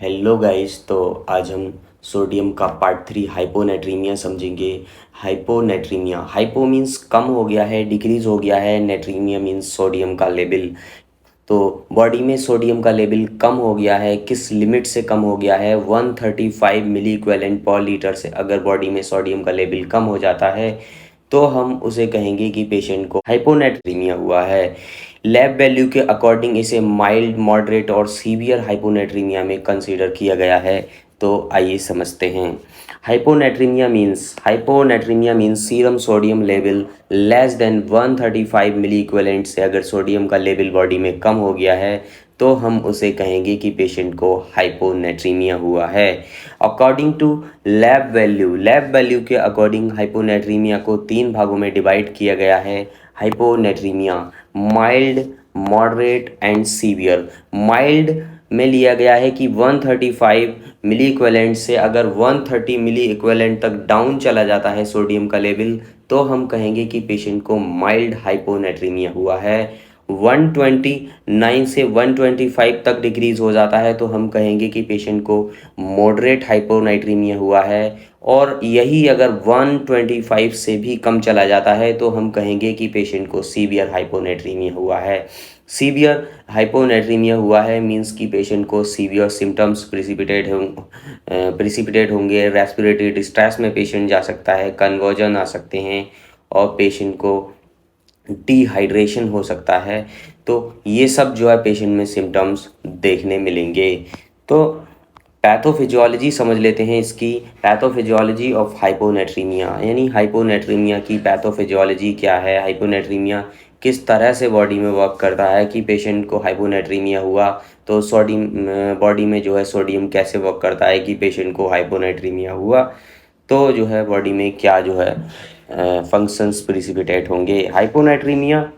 Hello guys. तो आज हम सोडियम का पार्ट 3 हाइपोनेट्रीमिया समझेंगे। हाइपोनेट्रीमिया, हाइपो मीन्स कम हो गया है, डिक्रीज हो गया है। नेट्रीमिया मीन्स सोडियम का लेवल। तो बॉडी में सोडियम का लेवल कम हो गया है, किस लिमिट से कम हो गया है? 135 मिली इक्विवेलेंट पर लीटर से अगर बॉडी में सोडियम का लेवल कम हो जाता है तो हम उसे कहेंगे कि पेशेंट को हाइपोनेट्रीमिया हुआ है। लैब वैल्यू के अकॉर्डिंग इसे माइल्ड, मॉडरेट और सीवियर हाइपोनेट्रीमिया में कंसीडर किया गया है। तो आइए समझते हैं। Hyponatraemia means serum sodium level less than 135 मिली इक्विवेलेंट से अगर सोडियम का लेवल बॉडी में कम हो गया है तो हम उसे कहेंगे कि पेशेंट को हाइपोनेट्रीमिया हुआ है। अकॉर्डिंग टू लैब वैल्यू के अकॉर्डिंग हाइपोनेट्रीमिया को 3 भागों में डिवाइड किया गया है। Hyponatraemia mild, moderate and severe. Mild में लिया गया है कि 135 मिली इक्विवेलेंट से अगर 130 मिली इक्विवेलेंट तक डाउन चला जाता है सोडियम का लेवल तो हम कहेंगे कि पेशेंट को माइल्ड हाइपोनेट्रीमिया हुआ है। 129 से 125 तक डिक्रीज हो जाता है तो हम कहेंगे कि पेशेंट को मॉडरेट हाइपोनाइट्रीमिया हुआ है। और यही अगर 125 से भी कम चला जाता है तो हम कहेंगे कि पेशेंट को सीवियर हाइपोनेट्रीमिया हुआ है। सीवियर हाइपोनेट्रीमिया हुआ है मींस कि पेशेंट को सीवियर सिम्टम्स प्रिसिपिटेट होंगे। रेस्पिरेटरी डिस्ट्रेस में पेशेंट जा सकता है, कन्वर्जन आ सकते हैं और पेशेंट को डिहाइड्रेशन हो सकता है। तो ये सब जो है पेशेंट में सिम्टम्स देखने मिलेंगे। तो पैथोफिजियोलॉजी समझ लेते हैं इसकी। पैथोफिजियोलॉजी ऑफ हाइपोनेट्रीमिया यानी हाइपोनेट्रीमिया की पैथोफिजियोलॉजी क्या है, हाइपोनेट्रीमिया किस तरह से बॉडी में वर्क करता है कि पेशेंट को हाइपोनेट्रीमिया हुआ तो सोडियम बॉडी में जो है सोडियम कैसे वर्क करता है कि पेशेंट को हाइपोनेट्रीमिया हुआ तो जो है बॉडी में क्या जो है फंक्शंस प्रिसिपिटेट होंगे। हाइपोनाइट्रीमिया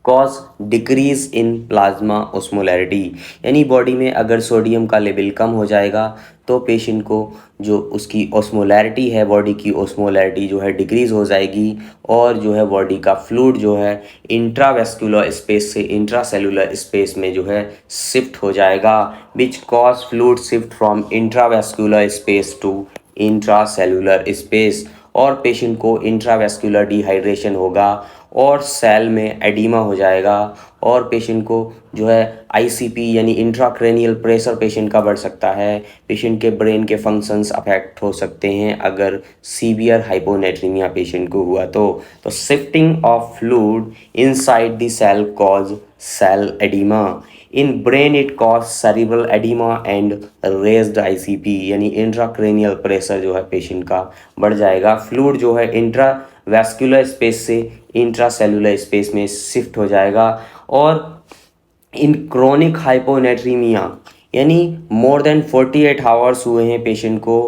कॉज डिक्रीज इन प्लाज्मा ओस्मोलैरिटी यानी बॉडी में अगर सोडियम का लेवल कम हो जाएगा तो पेशेंट को जो उसकी ओस्मोलैरिटी है, बॉडी की ओस्मोलैरिटी जो है डिक्रीज हो जाएगी और जो है बॉडी का फ्लूइड जो है इंट्रावेस्कुलर स्पेस से इंट्रासेलुलर स्पेस में जो है शिफ्ट हो जाएगा। Which cause fluid shift from intravascular space to intracellular space और पेशेंट को इंट्रावेस्कुलर डिहाइड्रेशन होगा और सेल में एडिमा हो जाएगा और पेशेंट को जो है आईसीपी यानी इंट्राक्रेनियल प्रेशर पेशेंट का बढ़ सकता है। पेशेंट के ब्रेन के फंक्शंस अफेक्ट हो सकते हैं अगर सीवियर हाइपोनेट्रीमिया पेशेंट को हुआ तो shifting of fluid inside the cell cause cell oedema. In brain it cause cerebral oedema and raised ICP यानी इंट्राक्रेनियल प्रेशर जो है पेशेंट का बढ़ जाएगा। फ्लूइड जो है इंट्रावेस्कुलर स्पेस से इंट्रासेलुलर स्पेस में शिफ्ट हो जाएगा। और इन क्रोनिक हाइपोनेट्रीमिया यानी मोर देन 48 आवर्स हुए हैं पेशेंट को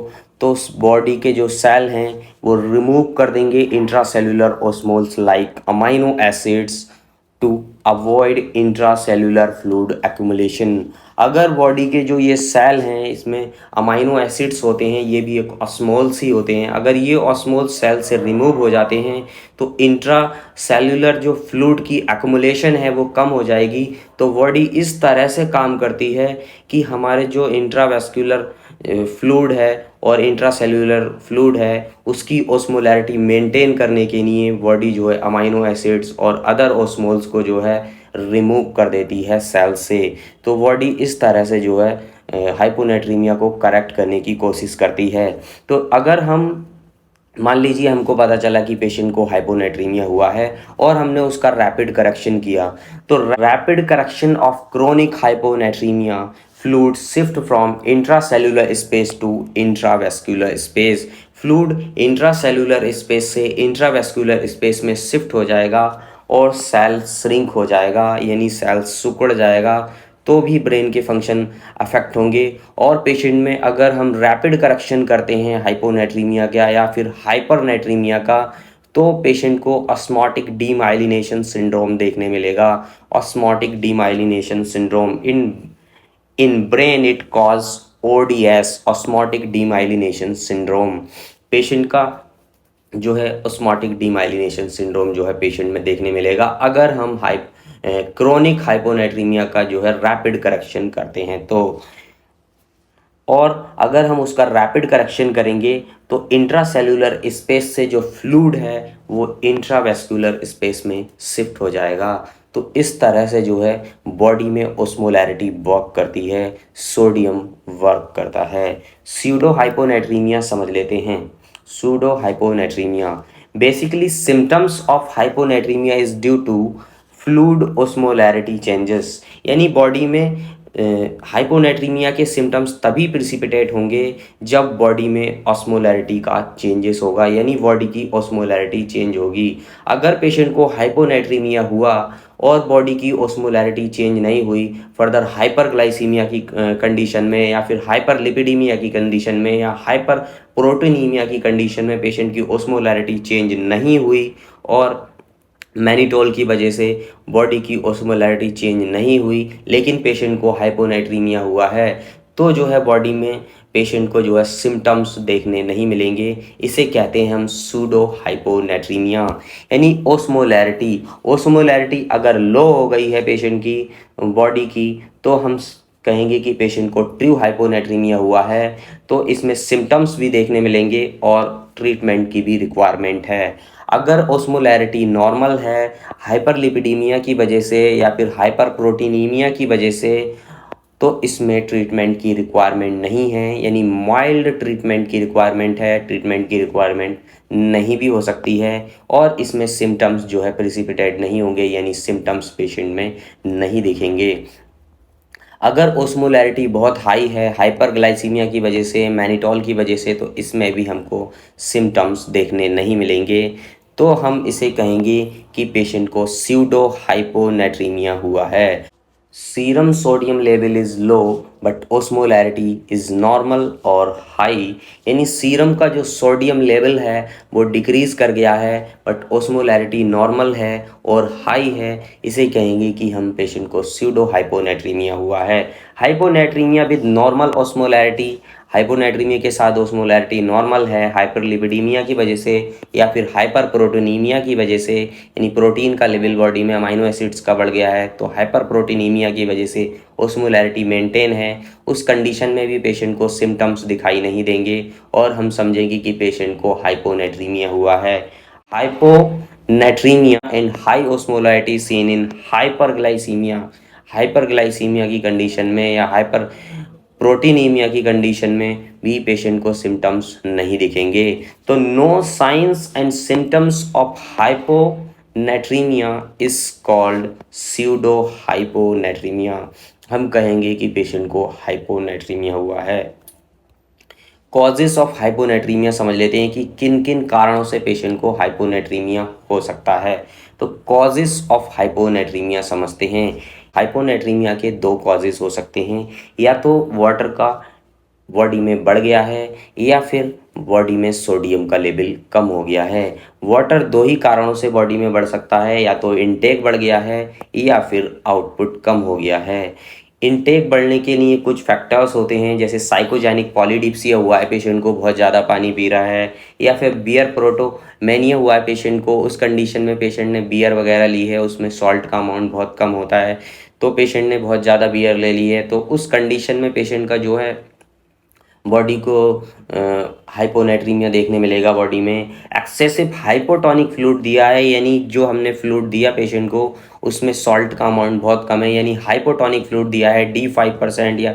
तो बॉडी के जो सेल हैं वो रिमूव कर देंगे intracellular osmoles like amino acids to avoid intracellular fluid accumulation. अगर बॉडी के जो ये सेल हैं इसमें अमाइनो एसिड्स होते हैं, ये भी एक ऑस्मोल्स ही होते हैं, अगर ये ऑस्मोल्स सेल से रिमूव हो जाते हैं तो इंट्रा सेलुलर जो फ्लूइड की एक्यूमुलेशन है वो कम हो जाएगी। तो बॉडी इस तरह से काम करती है कि हमारे जो इंट्रावेस्कुलर फ्लूइड है और इंट्रासेलुलर फ्लूइड है उसकी ओस्मोलैरिटी मेंटेन करने के लिए बॉडी जो है अमाइनो एसिड्स और अदर ओस्मोल्स को जो है रिमूव कर देती है सेल से। तो बॉडी इस तरह से जो है हाइपोनेट्रीमिया को करेक्ट करने की कोशिश करती है। तो अगर हम मान लीजिए हमको पता चला कि पेशेंट को हाइपोनेट्रीमिया हुआ है और हमने उसका रैपिड करेक्शन किया तो rapid correction of chronic hyponatraemia fluid shift from intracellular space to intravascular space. Fluid intracellular space से इंट्रावेस्कुलर स्पेस में शिफ्ट हो जाएगा और सेल श्रिंक हो जाएगा यानी सेल सिकुड़ जाएगा तो भी ब्रेन के फंक्शन अफेक्ट होंगे। और पेशेंट में अगर हम रैपिड करेक्शन करते हैं हाइपोनेट्रीमिया का या फिर हाइपरनेट्रीमिया का तो पेशेंट को ऑस्मोटिक डीमाइलिनेशन सिंड्रोम देखने मिलेगा। Osmotic demyelination syndrome in brain it cause ODS osmotic demyelination syndrome. Patient का जो है ऑस्मोटिक डीमाइलिनेशन सिंड्रोम जो है पेशेंट में देखने मिलेगा अगर हम क्रोनिक हाइपोनेट्रीमिया का जो है रैपिड करेक्शन करते हैं तो और अगर हम उसका रैपिड करेक्शन करेंगे तो इंट्रासेल्यूलर स्पेस से जो फ्लूइड है वो इंट्रावेस्कुलर स्पेस में शिफ्ट हो जाएगा। तो इस तरह से जो है बॉडी में ओस्मोलैरिटी वर्क करती है, सोडियम वर्क करता है। स्यूडो हाइपोनेट्रीमिया समझ लेते हैं। Pseudo hyponatremia basically symptoms of hyponatraemia is due to fluid osmolarity changes, यानी बॉडी में हाइपोनेट्रीमिया के सिम्टम्स तभी प्रिसिपिटेट होंगे जब बॉडी में ऑस्मोलैरिटी का चेंजेस होगा, यानी बॉडी की ऑस्मोलैरिटी चेंज होगी। अगर पेशेंट को हाइपोनेट्रीमिया हुआ और बॉडी की ऑस्मोलैरिटी चेंज नहीं हुई, फर्दर हाइपरग्लाइसीमिया की कंडीशन में या फिर हाइपरलिपिडीमिया की कंडीशन में या हाइपर प्रोटीनीमिया की कंडीशन में पेशेंट की ऑस्मोलैरिटी चेंज नहीं हुई और मैनिटोल की वजह से बॉडी की ओस्मोलैरिटी चेंज नहीं हुई, लेकिन पेशेंट को हाइपोनाइट्रीमिया हुआ है, तो जो है बॉडी में पेशेंट को जो है सिम्टम्स देखने नहीं मिलेंगे। इसे कहते हैं हम सूडो हाइपोनेट्रीमिया, यानी ओस्मोलैरिटी। ओस्मोलैरिटी अगर लो हो गई है पेशेंट की बॉडी की तो हम कहेंगे कि पेशेंट को ट्रू हाइपोनेट्रीमिया हुआ है। तो इसमें सिम्टम्स भी देखने मिलेंगे और ट्रीटमेंट की भी रिक्वायरमेंट है। अगर ओस्मोलैरिटी नॉर्मल है हाइपरलिपिडीमिया की वजह से या फिर हाइपर प्रोटीनीमिया की वजह से, तो इसमें ट्रीटमेंट की रिक्वायरमेंट नहीं है, यानी माइल्ड ट्रीटमेंट की रिक्वायरमेंट है। ट्रीटमेंट की रिक्वायरमेंट नहीं भी हो सकती है और इसमें सिम्टम्स जो है प्रिसिपिटेट नहीं होंगे, यानी सिम्टम्स पेशेंट में नहीं दिखेंगे। अगर ओस्मोलैरिटी बहुत हाई है हाइपरग्लाइसीमिया की वजह से, मैनिटोल की वजह से, तो इसमें भी हमको सिम्टम्स देखने नहीं मिलेंगे। तो हम इसे कहेंगे कि पेशेंट को स्यूडो हाइपोनेट्रीमिया हुआ है। Serum sodium level is low but osmolarity is normal और हाई, यानी सीरम का जो सोडियम लेवल है वो डिक्रीज़ कर गया है बट ओस्मोलैरिटी नॉर्मल है और हाई है। इसे कहेंगे कि हम पेशेंट को स्यूडो हाइपोनेट्रीमिया हुआ है। हाइपोनेट्रीमिया विद नॉर्मल ओस्मोलैरिटी, हाइपोनेट्रीमिया के साथ ओस्मोलैरिटी नॉर्मल है हाइपरलिपिडीमिया की वजह से या फिर हाइपर प्रोटीनीमिया की वजह से, यानी प्रोटीन का लेवल बॉडी में अमाइनो एसिड्स का बढ़ गया है, तो हाइपर प्रोटीनीमिया की वजह से ओस्मोलैरिटी मेंटेन है। उस कंडीशन में भी पेशेंट को सिम्टम्स दिखाई नहीं देंगे और हम समझेंगे कि पेशेंट को हाइपोनेट्रीमिया हुआ है। Hyponatremia and high osmolarity seen in hyperglycemia, hyperglycemia की कंडीशन में या हाइपर प्रोटीनीमिया की कंडीशन में भी पेशेंट को सिम्टम्स नहीं दिखेंगे। तो no signs and symptoms of hyponatraemia is called pseudo hyponatraemia. हम कहेंगे कि पेशेंट को हाइपोनेट्रीमिया हुआ है। कॉजेस ऑफ हाइपोनेट्रीमिया समझ लेते हैं कि किन किन कारणों से पेशेंट को हाइपोनेट्रीमिया हो सकता है। तो कॉजेस ऑफ हाइपोनेट्रीमिया समझते हैं। हाइपोनेट्रीमिया के दो कॉजेस हो सकते हैं, या तो वाटर का बॉडी में बढ़ गया है या फिर बॉडी में सोडियम का लेवल कम हो गया है। वाटर दो ही कारणों से बॉडी में बढ़ सकता है, या तो इनटेक बढ़ गया है या फिर आउटपुट कम हो गया है। इनटेक बढ़ने के लिए कुछ फैक्टर्स होते हैं, जैसे साइकोजेनिक पॉलीडिप्सिया हुआ है पेशेंट को, बहुत ज़्यादा पानी पी रहा है, या फिर बियर प्रोटोमेनिया हुआ है पेशेंट को, उस कंडीशन में पेशेंट ने बियर वगैरह ली है, उसमें सॉल्ट का अमाउंट बहुत कम होता है, तो पेशेंट ने बहुत ज़्यादा बियर ले ली है, तो उस कंडीशन में पेशेंट का जो है बॉडी को हाइपोनेट्रीमिया देखने मिलेगा। बॉडी में एक्सेसिव हाइपोटोनिक फ्लूइड दिया है, यानी जो हमने फ्लूइड दिया पेशेंट को उसमें सॉल्ट का अमाउंट बहुत कम है, यानी हाइपोटोनिक फ्लूइड दिया है, D5% या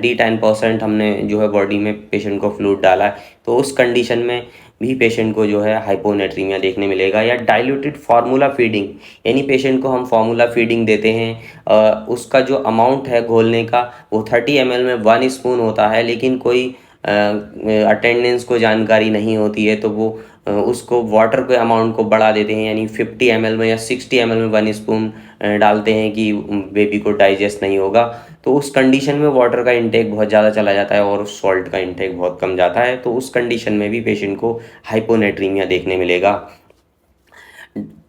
D10% हमने जो है बॉडी में पेशेंट को फ्लूइड डाला है, तो उस कंडीशन में भी पेशेंट को जो है हाइपोनेट्रीमिया देखने मिलेगा। या डाइल्यूटेड फार्मूला फीडिंग, यानी पेशेंट को हम फार्मूला फीडिंग देते हैं, उसका जो अमाउंट है घोलने का वो 30 ml में 1 स्पून होता है, लेकिन कोई अटेंडेंस को जानकारी नहीं होती है तो वो उसको वाटर के अमाउंट को बढ़ा देते हैं, यानी 50 ml में या 60 ml में 1 स्पून डालते हैं कि बेबी को डाइजेस्ट नहीं होगा, तो उस कंडीशन में वाटर का इंटेक बहुत ज़्यादा चला जाता है और सॉल्ट का इंटेक बहुत कम जाता है, तो उस कंडीशन में भी पेशेंट को हाइपोनेट्रीमिया देखने मिलेगा।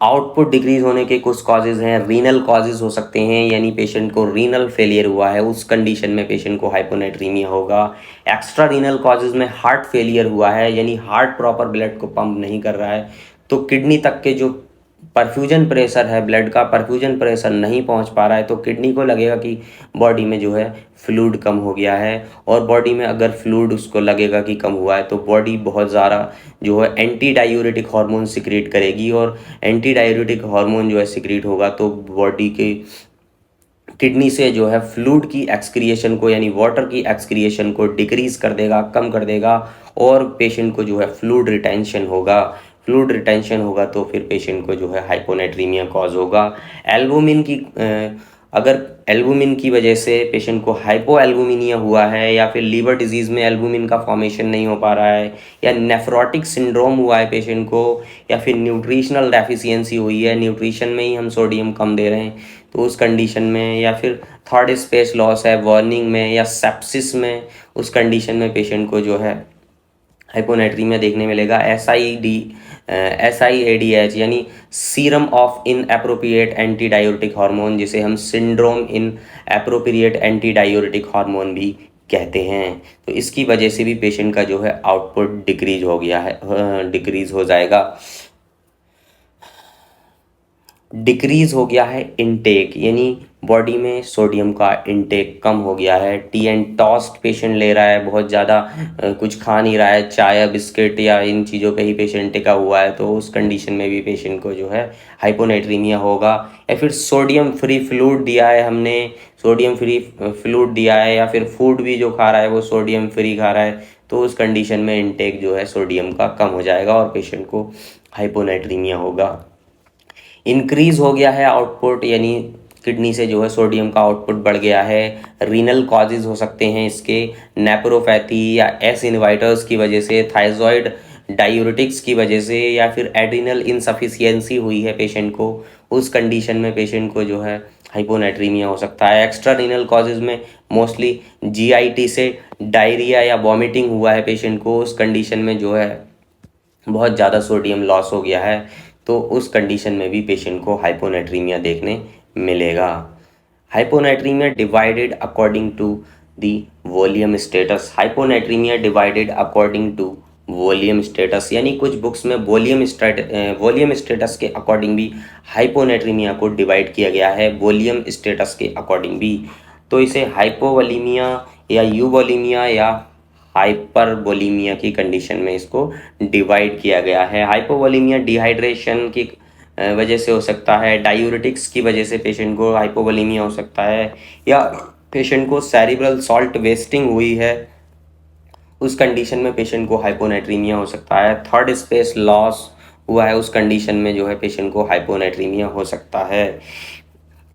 आउटपुट डिक्रीज होने के कुछ कॉजेज़ हैं, रीनल कॉजेज़ हो सकते हैं, यानी पेशेंट को रीनल फेलियर हुआ है, उस कंडीशन में पेशेंट को हाइपोनेट्रीमिया होगा। एक्स्ट्रा रीनल कॉजेज़ में हार्ट फेलियर हुआ है, यानी हार्ट प्रॉपर ब्लड को पंप नहीं कर रहा है, तो किडनी तक के जो परफ्यूजन प्रेशर है, ब्लड का परफ्यूजन प्रेशर नहीं पहुंच पा रहा है, तो किडनी को लगेगा कि बॉडी में जो है फ्लूइड कम हो गया है। और बॉडी में अगर फ्लूइड उसको लगेगा कि कम हुआ है तो बॉडी बहुत ज़्यादा जो है एंटी डायूरेटिक हार्मोन सिक्रिएट करेगी, और एंटी डायूरेटिक हार्मोन जो है सिक्रिएट होगा तो बॉडी के किडनी से जो है फ्लूइड की एक्सक्रिएशन को यानी वाटर की एक्सक्रिएशन को डिक्रीज कर देगा, कम कर देगा, और पेशेंट को जो है फ्लूइड रिटेंशन होगा। फ्लूइड रिटेंशन होगा तो फिर पेशेंट को जो है हाइपोनेट्रीमिया कॉज होगा। एल्बुमिन की अगर एल्बुमिन की वजह से पेशेंट को हाइपो एल्बुमिनिया हुआ है, या फिर लीवर डिजीज़ में एल्बुमिन का फॉर्मेशन नहीं हो पा रहा है, या नेफ्रोटिक सिंड्रोम हुआ है पेशेंट को, या फिर न्यूट्रिशनल डेफिशिएंसी हुई है, न्यूट्रिशन में ही हम सोडियम कम दे रहे हैं तो उस कंडीशन में, या फिर थर्ड स्पेस लॉस है वार्निंग में या सेप्सिस में, उस कंडीशन में पेशेंट को जो है हाइपोनेट्रीमिया देखने मिलेगा। SIADH यानी serum of in appropriate anti diuretic hormone, जिसे हम सिंड्रोम इन एप्रोप्रिएट एंटी डायूरेटिक हार्मोन भी कहते हैं। तो इसकी वजह से भी पेशेंट का जो है आउटपुट डिक्रीज हो गया है, डिक्रीज हो जाएगा। डिक्रीज हो गया है इनटेक, यानी बॉडी में सोडियम का इनटेक कम हो गया है। टी एंड टॉस्ट पेशेंट ले रहा है, बहुत ज़्यादा कुछ खा नहीं रहा है, चाय बिस्किट या इन चीज़ों पे ही पेशेंट टिका हुआ है, तो उस कंडीशन में भी पेशेंट को जो है हाइपोनेट्रीमिया होगा। या फिर सोडियम फ्री फ्लूइड दिया है हमने, सोडियम फ्री फ्लूइड दिया है, या फिर फूड भी जो खा रहा है वो सोडियम फ्री खा रहा है, तो उस कंडीशन में इनटेक जो है सोडियम का कम हो जाएगा और पेशेंट को हाइपोनेट्रीमिया होगा। इंक्रीज हो गया है आउटपुट, यानी किडनी से जो है सोडियम का आउटपुट बढ़ गया है। रीनल कॉजेज हो सकते हैं इसके, नेप्रोपैथी या एस इनवाइटर्स की वजह से, थायरॉइड डायूरेटिक्स की वजह से, या फिर एड्रिनल इनसफिशियंसी हुई है पेशेंट को, उस कंडीशन में पेशेंट को जो है हाइपोनेट्रीमिया हो सकता है। एक्स्ट्रा रीनल कॉजेज में मोस्टली GIT से डायरिया या वॉमिटिंग हुआ है पेशेंट को, उस कंडीशन में जो है बहुत ज़्यादा सोडियम लॉस हो गया है, तो उस कंडीशन में भी पेशेंट को हाइपोनेट्रीमिया देखने मिलेगा। Hyponatraemia divided according to the volume status. Hyponatraemia divided according to volume status, यानी कुछ बुक्स में वॉल्यूम स्टेटस के अकॉर्डिंग भी हाइपोनेट्रीमिया को डिवाइड किया गया है, वॉल्यूम स्टेटस के अकॉर्डिंग भी। तो इसे हाइपोवोलीमिया या यूवोलीमिया या हाइपरवोलीमिया की कंडीशन में इसको डिवाइड किया गया है। हाइपोवोलीमिया डिहाइड्रेशन की वजह से हो सकता है, डायूरेटिक्स की वजह से पेशेंट को हाइपोवोलीमिया हो सकता है, या पेशेंट को सेरिब्रल सॉल्ट वेस्टिंग हुई है, उस कंडीशन में पेशेंट को हाइपोनेट्रीमिया हो सकता है। थर्ड स्पेस लॉस हुआ है, उस कंडीशन में जो है पेशेंट को हाइपोनेट्रीमिया हो सकता है।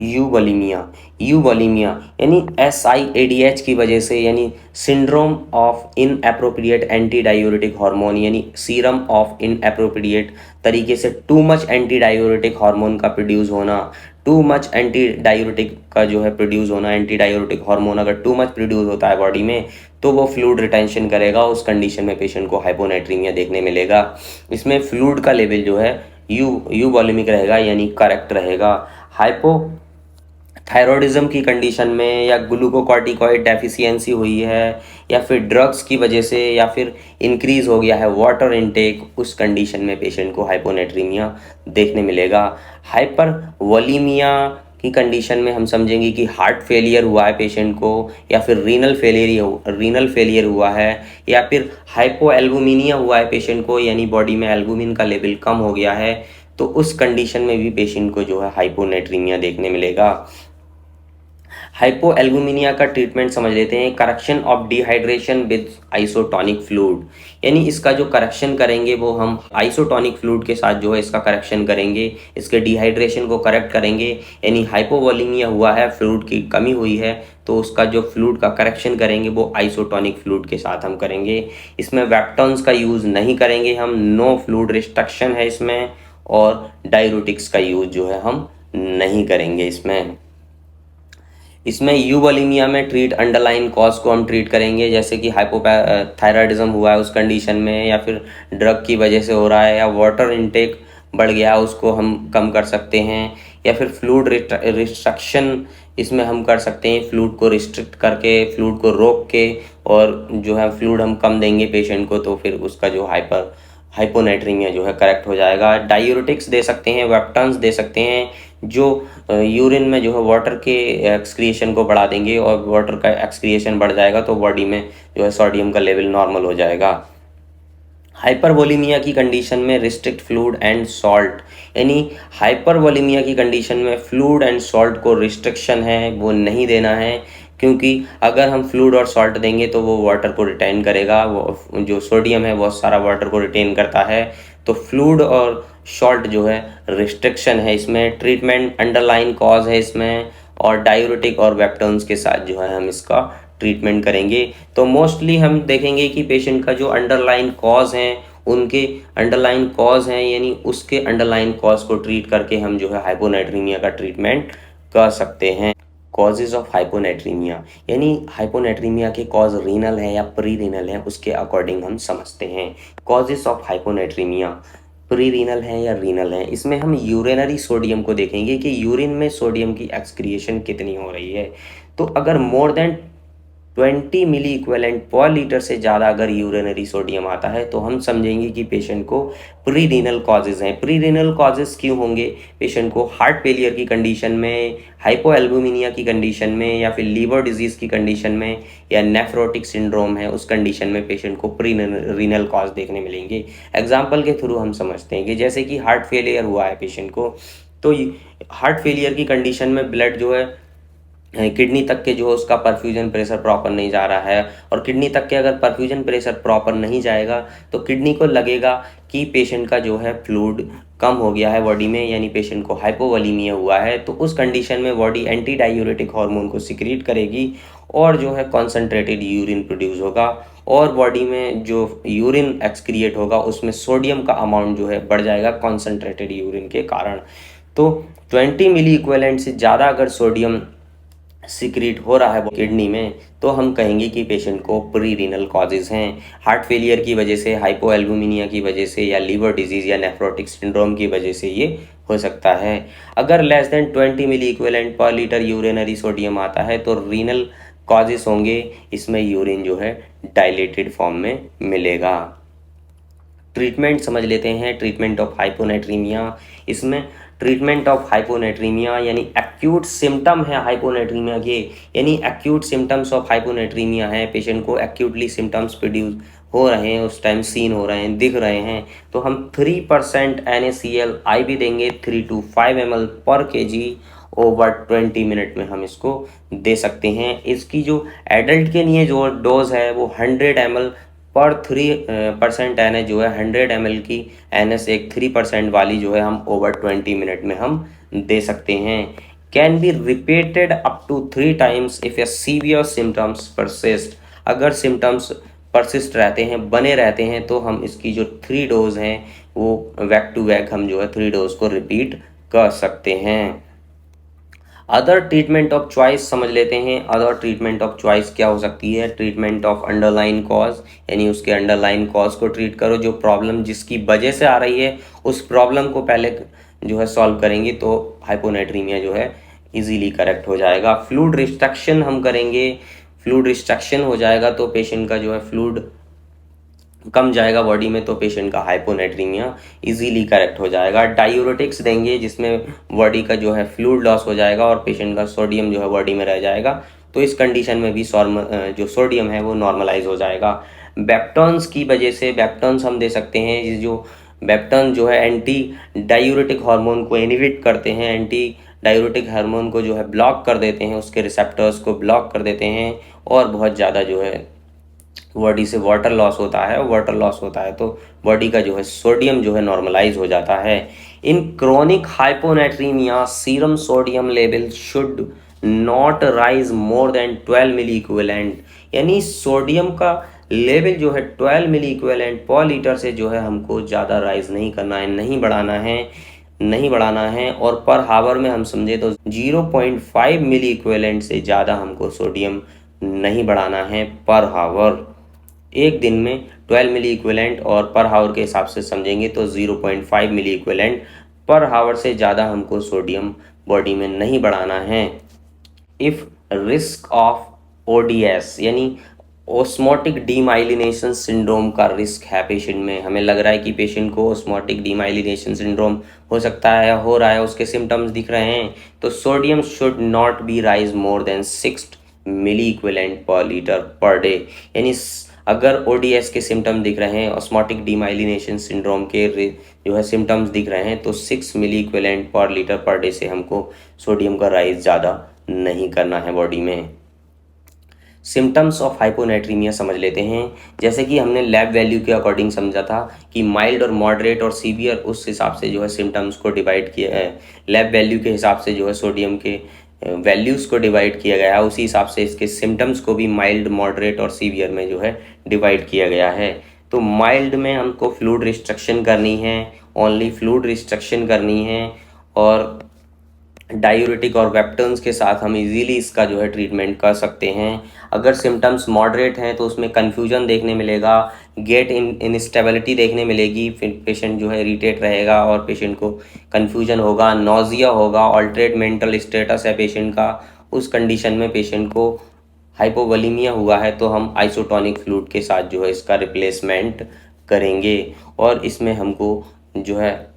यूवोलीमिया यानी SIADH की वजह से, यानी syndrome of in appropriate anti diuretic hormone, यानी सीरम ऑफ इन एप्रोप्रिएट तरीके से too much anti diuretic hormone का प्रोड्यूस होना, टू मच एंटी डायूरेटिक का जो है प्रोड्यूस होना, एंटी डायूरेटिक हार्मोन अगर टू मच प्रोड्यूस होता है बॉडी में तो वो फ्लूइड रिटेंशन करेगा, उस कंडीशन में पेशेंट को हाइपोनेट्रीमिया देखने मिलेगा। इसमें फ्लूइड का लेवल जो है यूवोलिमिक रहेगा, यानी करेक्ट रहेगा। हाइपो थायरॉयडिज्म की कंडीशन में, या ग्लूकोकॉर्टिकॉइड डेफिशिएंसी हुई है, या फिर ड्रग्स की वजह से, या फिर इंक्रीज हो गया है वाटर इनटेक, उस कंडीशन में पेशेंट को हाइपोनेट्रीमिया देखने मिलेगा। हाइपरवोलीमिया की कंडीशन में हम समझेंगे कि हार्ट फेलियर हुआ है पेशेंट को, या फिर रीनल फेलियर हुआ है, या फिर हाइपोएल्बुमिनिया हुआ है पेशेंट को, यानी बॉडी में एल्बुमिन का लेवल कम हो गया है, तो उस कंडीशन में भी पेशेंट को जो है हाइपोनेट्रीमिया देखने मिलेगा। हाइपोएल्बुमिनिया का ट्रीटमेंट समझ लेते हैं। Correction of dehydration with isotonic fluid, यानी इसका जो करेक्शन करेंगे वो हम आइसोटोनिक फ्लूइड के साथ जो है इसका करेक्शन करेंगे, इसके डिहाइड्रेशन को करेक्ट करेंगे। यानी हाइपोवोलीमिया हुआ है, फ्लूइड की कमी हुई है, तो उसका जो फ्लूइड का करेक्शन करेंगे वो आइसोटोनिक फ्लूइड के साथ हम करेंगे। इसमें वेप्टॉन्स का यूज़ नहीं करेंगे हम, नो फ्लूइड रिस्ट्रक्शन है इसमें, और डायूरेटिक्स का यूज़ जो है हम नहीं करेंगे इसमें यूवोलीमिया में ट्रीट अंडरलाइन कॉज को हम ट्रीट करेंगे, जैसे कि हाइपोथायराइडिज्म हुआ है उस कंडीशन में, या फिर ड्रग की वजह से हो रहा है, या वाटर इनटेक बढ़ गया उसको हम कम कर सकते हैं, या फिर फ्लूइड रिस्ट्रक्शन इसमें हम कर सकते हैं, फ्लूइड को रिस्ट्रिक्ट करके, फ्लूइड को रोक के, और जो है फ्लूइड हम कम देंगे पेशेंट को, तो फिर उसका जो हाइपोनेट्रीमिया जो है करेक्ट हो जाएगा। डायूरेटिक्स दे सकते हैं, वेप्टन्स दे सकते हैं जो यूरिन में जो है वाटर के एक्सक्रिएशन को बढ़ा देंगे, और वाटर का एक्सक्रिएशन बढ़ जाएगा तो बॉडी में जो है सोडियम का लेवल नॉर्मल हो जाएगा। हाइपरवोलीमिया की कंडीशन में रिस्ट्रिक्ट फ्लूइड एंड सॉल्ट, यानी हाइपरवोलीमिया की कंडीशन में फ्लूइड एंड सॉल्ट को रिस्ट्रिक्शन है, वो नहीं देना है, क्योंकि अगर हम फ्लूइड और सॉल्ट देंगे तो वो वाटर को रिटेन करेगा, वो जो सोडियम है बहुत सारा वाटर को रिटेन करता है। तो फ्लूइड और सॉल्ट जो है रिस्ट्रिक्शन है इसमें। ट्रीटमेंट अंडरलाइन कॉज है इसमें, और डायूरेटिक और वेप्टन्स के साथ जो है हम इसका ट्रीटमेंट करेंगे। तो मोस्टली हम देखेंगे कि पेशेंट का जो अंडरलाइन कॉज हैं, उनके अंडरलाइन कॉज हैं, यानी उसके अंडरलाइन कॉज को ट्रीट करके हम जो है हाइपोनाइट्रीमिया का ट्रीटमेंट कर सकते हैं। कॉजेज ऑफ हाइपोनाइट्रीमिया, यानी हाइपोनाइट्रीमिया के कॉज रीनल है या प्री रीनल है, उसके अकॉर्डिंग हम समझते हैं। कॉजेज ऑफ हाइपोनाइट्रीमिया प्री रीनल है या रीनल है, इसमें हम यूरिनरी सोडियम को देखेंगे कि यूरिन में सोडियम की एक्सक्रिएशन कितनी हो रही है। तो अगर मोर देन 20 मिली इक्वेलेंट पर लीटर से ज़्यादा अगर यूरिनरी सोडियम आता है तो हम समझेंगे कि पेशेंट को प्री रीनल कॉजेज़ हैं। प्री रीनल कॉजेज़ क्यों होंगे? पेशेंट को हार्ट फेलियर की कंडीशन में, हाइपोएल्बुमिनिया की कंडीशन में, या फिर लीवर डिजीज़ की कंडीशन में, या नेफ्रोटिक सिंड्रोम है उस कंडीशन में पेशेंट को प्री रीनल कॉज देखने मिलेंगे। एग्जाम्पल के थ्रू हम समझते हैं कि जैसे कि हार्ट फेलियर हुआ है पेशेंट को, तो हार्ट फेलियर की कंडीशन में ब्लड जो है किडनी तक के जो है उसका परफ्यूजन प्रेशर प्रॉपर नहीं जा रहा है, और किडनी तक के अगर परफ्यूजन प्रेशर प्रॉपर नहीं जाएगा तो किडनी को लगेगा कि पेशेंट का जो है फ्लूइड कम हो गया है बॉडी में, यानी पेशेंट को हाइपोवोलीमिया हुआ है। तो उस कंडीशन में बॉडी एंटी डायूरेटिक हार्मोन को सिक्रीट करेगी, और जो है कॉन्सेंट्रेटेड यूरिन प्रोड्यूस होगा, और बॉडी में जो यूरिन एक्सक्रिएट होगा उसमें सोडियम का अमाउंट जो है बढ़ जाएगा कॉन्सेंट्रेटेड यूरिन के कारण। तो 20 मिली इक्विवेलेंट से ज़्यादा अगर सोडियम सिक्रीट हो रहा है किडनी में तो हम कहेंगे कि पेशेंट को प्री रीनल कॉजेज हैं। हार्ट फेलियर की वजह से, हाइपोएल्बुमिनिया की वजह से, या लीवर डिजीज़ या नेफ्रोटिक सिंड्रोम की वजह से ये हो सकता है। अगर less than 20 milli equivalent per litre urinary sodium आता है तो रीनल कॉजेज होंगे, इसमें यूरिन जो है डाइलेटेड फॉर्म में मिलेगा। ट्रीटमेंट समझ लेते हैं। ट्रीटमेंट ऑफ हाइपोनाइट्रीमिया, इसमें ट्रीटमेंट ऑफ हाइपोनाइट्रीमिया यानी एक्यूट सिम्टम है हाइपोनाइट्रीमिया के, यानी एक्यूट सिम्टम्स ऑफ हाइपोनाइट्रीमिया है, पेशेंट को एक्यूटली सिम्टम्स प्रोड्यूस हो रहे हैं, उस टाइम सीन हो रहे हैं, दिख रहे हैं, तो हम 3% NaCl IV देंगे 3 to 5 ml पर kg ओवर 20 मिनट में हम इसको दे सकते हैं। इसकी जो एडल्ट के लिए जो डोज है वो 100 ml पर 3% एन जो है 100 ml की NS एक 3% वाली जो है हम ओवर 20 मिनट में हम दे सकते हैं। Can be repeated up to 3 times if a severe symptoms persist, अगर सिम्टम्स परसिस्ट रहते हैं, बने रहते हैं, तो हम इसकी जो 3 डोज हैं वो वैक टू वैक हम जो है 3 डोज को रिपीट कर सकते हैं। अदर ट्रीटमेंट ऑफ चॉइस समझ लेते हैं। अदर ट्रीटमेंट ऑफ चॉइस क्या हो सकती है? ट्रीटमेंट ऑफ अंडरलाइन कॉज, यानी उसके अंडरलाइन कॉज को ट्रीट करो, जो प्रॉब्लम जिसकी वजह से आ रही है उस प्रॉब्लम को पहले जो है सॉल्व करेंगे तो हाइपोनाइट्रीमिया जो है इजीली करेक्ट हो जाएगा। फ्लूइड रिस्ट्रक्शन हम करेंगे, फ्लूइड रिस्ट्रक्शन हो जाएगा तो पेशेंट का जो है फ्लूइड कम जाएगा बॉडी में, तो पेशेंट का हाइपोनाइट्रीमिया इजीली करेक्ट हो जाएगा। डायूरेटिक्स देंगे जिसमें बॉडी का जो है फ्लूइड लॉस हो जाएगा और पेशेंट का सोडियम जो है बॉडी में रह जाएगा, तो इस कंडीशन में भी जो सोडियम है वो नॉर्मलाइज हो जाएगा। बेप्टॉन्स की वजह से बेप्टॉन्स हम दे सकते हैं, ये जो बेप्टॉन जो है एंटी डायूरेटिक हार्मोन को इनहिबिट करते हैं, एंटी डायूरेटिक हार्मोन को जो है ब्लॉक कर देते हैं, उसके रिसेप्टर्स को ब्लॉक कर देते हैं, और बहुत ज़्यादा जो है बॉडी से वाटर लॉस होता है, वाटर लॉस होता है तो बॉडी का जो है सोडियम जो है नॉर्मलाइज हो जाता है। In chronic hyponatremia serum sodium level should not rise more than 12 milli equivalent, यानी सोडियम का लेवल जो है 12 मिली इक्विवेलेंट पर लीटर से जो है हमको ज़्यादा राइज नहीं करना है, नहीं बढ़ाना है। और पर हावर में हम समझे तो 0.5 मिली इक्विवेलेंट से ज़्यादा हमको सोडियम नहीं बढ़ाना है पर हावर। एक दिन में 12 मिली इक्विवेलेंट, और पर हावर के हिसाब से समझेंगे तो 0.5 मिली इक्विवेलेंट पर हावर से ज़्यादा हमको सोडियम बॉडी में नहीं बढ़ाना है। इफ़ रिस्क ऑफ ODS, यानी ओस्मोटिक डीमाइलिनेशन सिंड्रोम का रिस्क है पेशेंट में, हमें लग रहा है कि पेशेंट को ओस्मोटिक डीमाइलिनेशन सिंड्रोम हो सकता है या हो रहा है, उसके सिम्टम्स दिख रहे हैं, तो sodium should not be rise more than 6 milli equivalent per litre per day. यानी अगर ओडीएस के सिम्टम दिख रहे हैं, ऑस्मोटिक डीमाइलिनेशन सिंड्रोम के जो है सिम्टम्स दिख रहे हैं, तो 6 milli equivalent per litre per day से हमको सोडियम का राइज ज़्यादा नहीं करना है बॉडी में। सिम्टम्स ऑफ हाइपोनेट्रीमिया समझ लेते हैं। जैसे कि हमने लैब वैल्यू के अकॉर्डिंग समझा था कि माइल्ड और मॉडरेट और सीवियर, उस हिसाब से जो है सिम्टम्स को डिवाइड किया है। लैब वैल्यू के हिसाब से जो है सोडियम के वैल्यूज़ को डिवाइड किया गया है, उसी हिसाब से इसके सिम्टम्स को भी माइल्ड, मॉडरेट और सीवियर में जो है डिवाइड किया गया है। तो माइल्ड में हमको फ्लूइड रिस्ट्रिक्शन करनी है, ओनली फ्लूइड रिस्ट्रिक्शन करनी है, और डायूरेटिक और वेप्टन्स के साथ हम इजीली इसका जो है ट्रीटमेंट कर सकते हैं। अगर सिम्टम्स मॉडरेट हैं तो उसमें कन्फ्यूजन देखने मिलेगा, गेट इनस्टेबिलिटी देखने मिलेगी, फिर पेशेंट जो है इरिटेट रहेगा और पेशेंट को कन्फ्यूजन होगा, नॉजिया होगा, ऑल्टरेट मेंटल स्टेटस है पेशेंट का। उस कंडीशन में पेशेंट को हाइपोवोलीमिया हुआ है तो हम आइसोटोनिक फ्लूइड के साथ जो है इसका रिप्लेसमेंट करेंगे, और इसमें हमको जो है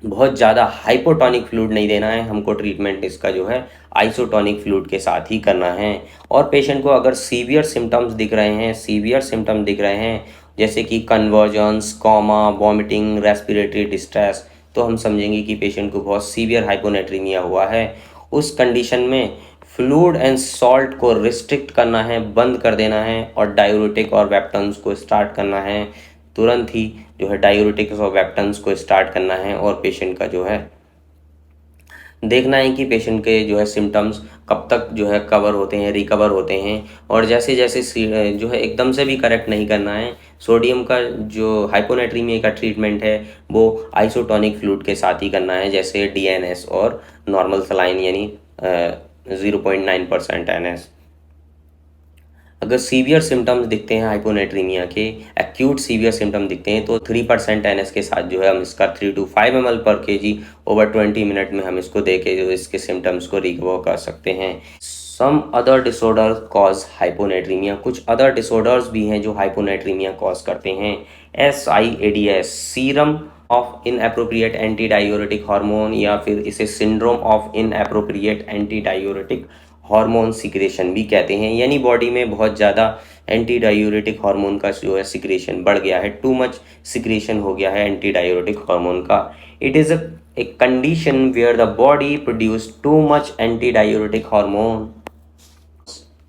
बहुत ज़्यादा हाइपोटोनिक फ्लूइड नहीं देना है, हमको ट्रीटमेंट इसका जो है आइसोटोनिक फ्लूइड के साथ ही करना है। और पेशेंट को अगर सीवियर सिम्टम्स दिख रहे हैं, सीवियर सिम्टम दिख रहे हैं जैसे कि convergence, comma, vomiting, respiratory distress, तो हम समझेंगे कि पेशेंट को बहुत सीवियर हाइपोनेट्रीमिया हुआ है। उस कंडीशन में फ्लूइड एंड सॉल्ट को रिस्ट्रिक्ट करना है, बंद कर देना है, और डायूरेटिक और वेप्टन्स को स्टार्ट करना है। तुरंत ही जो है डायूरेटिक्स और वेप्टन्स को स्टार्ट करना है, और पेशेंट का जो है देखना है कि पेशेंट के जो है सिम्टम्स कब तक जो है कवर होते हैं, रिकवर होते हैं। और जैसे जैसे जो है एकदम से भी करेक्ट नहीं करना है। सोडियम का जो हाइपोनेट्रीमिया का ट्रीटमेंट है वो आइसोटोनिक फ्लूइड के साथ ही करना है, जैसे डीएनएस और नॉर्मल सलाइन यानी 0.9% एनएस। अगर सीवियर सिम्टम्स दिखते हैं हाइपोनेट्रीमिया के, एक्यूट सीवियर सिम्टम दिखते हैं, तो 3% एनएस के साथ जो है हम इसका 3 to 5 ml पर केजी ओवर 20 मिनट में हम इसको दे के जो इसके सिम्टम्स को रिकवर कर सकते हैं। Some other disorder cause hyponatraemia, कुछ अदर डिसऑर्डर्स भी हैं जो हाइपोनेट्रीमिया कॉज करते हैं। SIADS, serum of inappropriate anti diuretic hormone, या फिर इसे syndrome of inappropriate anti diuretic hormone secretion भी कहते हैं। यानी बॉडी में बहुत ज़्यादा एंटी डायूरेटिक हार्मोन का जो है सिक्रेशन बढ़ गया है, टू मच सिक्रेशन हो गया है एंटी डायूरेटिक हार्मोन का। It is a condition where the body produce too much antidiuretic hormone,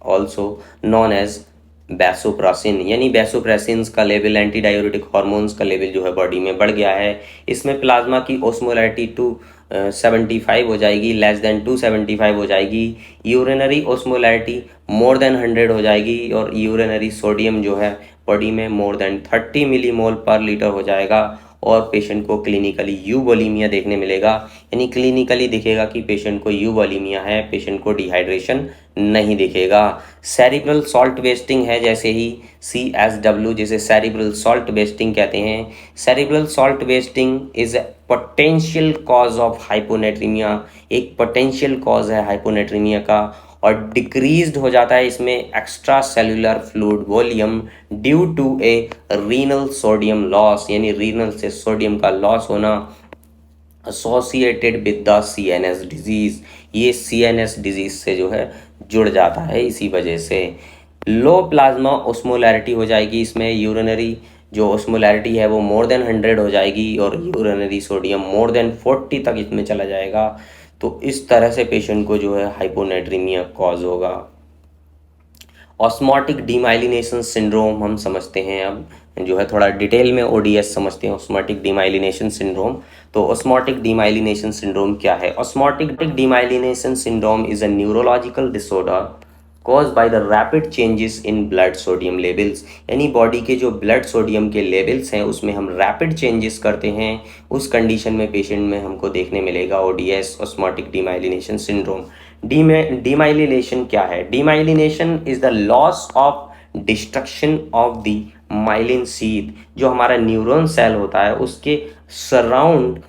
also known as vasopressin. यानी वैसोप्रेसिन का लेवल, एंटी डायूरेटिक हार्मोन्स का लेवल जो है बॉडी में बढ़ गया है। इसमें प्लाज्मा की ओस्मोलैरिटी 275 हो जाएगी, लेस देन 275 हो जाएगी। यूरिनरी ओस्मोलैरिटी मोर देन 100 हो जाएगी, और यूरिनरी सोडियम जो है बॉडी में मोर देन 30 मिलीमोल पर लीटर हो जाएगा। और पेशेंट को क्लिनिकली यूवोलीमिया देखने मिलेगा, यानी क्लिनिकली दिखेगा कि पेशेंट को यूवोलीमिया है, पेशेंट को डिहाइड्रेशन नहीं दिखेगा। सेरिब्रल सॉल्ट वेस्टिंग है, जैसे ही CSW, जिसे सेरिब्रल सॉल्ट वेस्टिंग कहते हैं। Cerebral salt wasting is potential cause of hyponatraemia, एक पोटेंशियल कॉज है हाइपोनेट्रीमिया का। और डिक्रीज्ड हो जाता है इसमें extra cellular fluid volume due to a renal sodium loss, यानी रीनल से सोडियम का लॉस होना associated with the CNS disease. ये CNS डिजीज से जो है जुड़ जाता है, इसी वजह से लो प्लाज्मा ओस्मोलैरिटी हो जाएगी। इसमें यूरिनरी जो ओस्मोलैरिटी है वो मोर देन 100 हो जाएगी, और यूरिनरी सोडियम मोर देन 40 तक इसमें चला जाएगा। तो इस तरह से पेशेंट को जो है हाइपोनेट्रीमिया कॉज होगा। ऑस्मोटिक डीमाइलिनेशन सिंड्रोम हम समझते हैं, अब जो है थोड़ा डिटेल में ODS समझते हैं, ऑस्मोटिक डीमाइलिनेशन सिंड्रोम। तो ऑस्मोटिक डीमाइलिनेशन सिंड्रोम क्या है? Osmotic demyelination syndrome is a neurological disorder cause by the rapid changes in blood sodium levels. यानी बॉडी के जो ब्लड सोडियम के लेवल्स हैं उसमें हम रैपिड चेंजेस करते हैं, उस कंडीशन में पेशेंट में हमको देखने मिलेगा ODS, osmotic demyelination syndrome. Demyelination क्या है? Demyelination is the loss of destruction of the myelin sheath. जो हमारा न्यूरॉन सेल होता है उसके सराउंड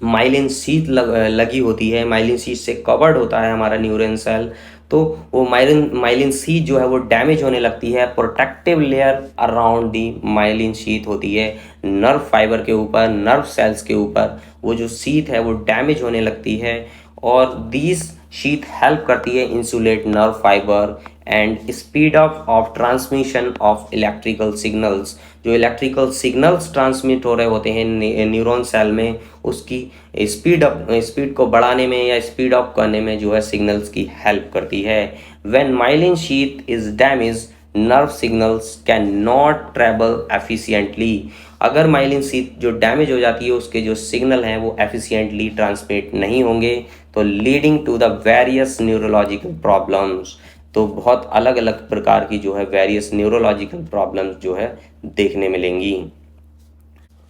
माइलिन शीथ लगी होती है, माइलिन शीथ से कवर्ड होता है हमारा न्यूरॉन सेल। तो वो माइलिन माइलिन शीथ जो है वो डैमेज होने लगती है। Protective layer around the myelin sheath होती है नर्व फाइबर के ऊपर, नर्व सेल्स के ऊपर, वो जो शीथ है वो डैमेज होने लगती है। और दीज शीथ हेल्प करती है insulate nerve fibre and speed of transmission of electrical signals. जो इलेक्ट्रिकल सिग्नल्स ट्रांसमिट हो रहे होते हैं न्यूरॉन सेल में, उसकी स्पीड को बढ़ाने में या स्पीड अप करने में जो है सिग्नल्स की हेल्प करती है। When myelin sheath is damage, nerve signals can not travel efficiently. अगर माइलिन शीथ जो डैमेज हो जाती है उसके जो सिग्नल हैं वो एफिशिएंटली ट्रांसमिट नहीं होंगे, तो leading to the various neurological problems. तो बहुत अलग अलग प्रकार की जो है वेरियस न्यूरोलॉजिकल प्रॉब्लम्स जो है देखने मिलेंगी।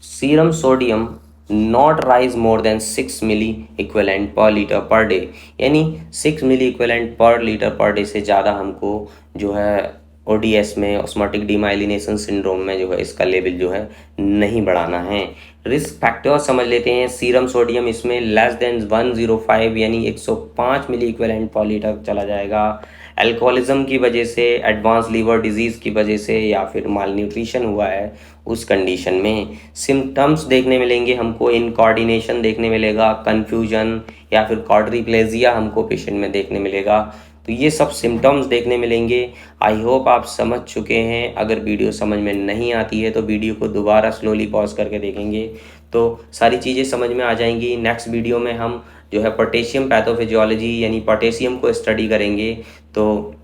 Serum sodium not rise more than 6 milli equivalent per litre per day, यानी 6 milli equivalent per litre per day से ज़्यादा हमको जो है ओडीएस में, ऑस्मोटिक डीमाइलिनेशन सिंड्रोम में जो है इसका लेवल जो है नहीं बढ़ाना है। रिस्क फैक्टर समझ लेते हैं। सीरम सोडियम इसमें लेस देन 105 यानी 105 मिली इक्विवेलेंट पर लीटर चला जाएगा। अल्कोहलिज्म की वजह से, एडवांस लीवर डिजीज़ की वजह से, या फिर माल न्यूट्रिशन हुआ है उस कंडीशन में सिम्टम्स देखने मिलेंगे हमको। इनकोऑर्डिनेशन देखने मिलेगा, कन्फ्यूजन या फिर क्वाड्रिप्लेजिया हमको पेशेंट में देखने मिलेगा। तो ये सब सिम्टम्स देखने मिलेंगे। आई होप आप समझ चुके हैं। अगर वीडियो समझ में नहीं आती है तो वीडियो को दोबारा स्लोली पॉज करके देखेंगे तो सारी चीज़ें समझ में आ जाएंगी। नेक्स्ट वीडियो में हम जो है पोटेशियम पैथोफिजियोलॉजी यानी पोटेशियम को स्टडी करेंगे। तो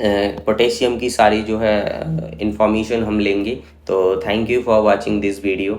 पोटेशियम की सारी जो है इंफॉर्मेशन हम लेंगे। तो thank you for watching this video.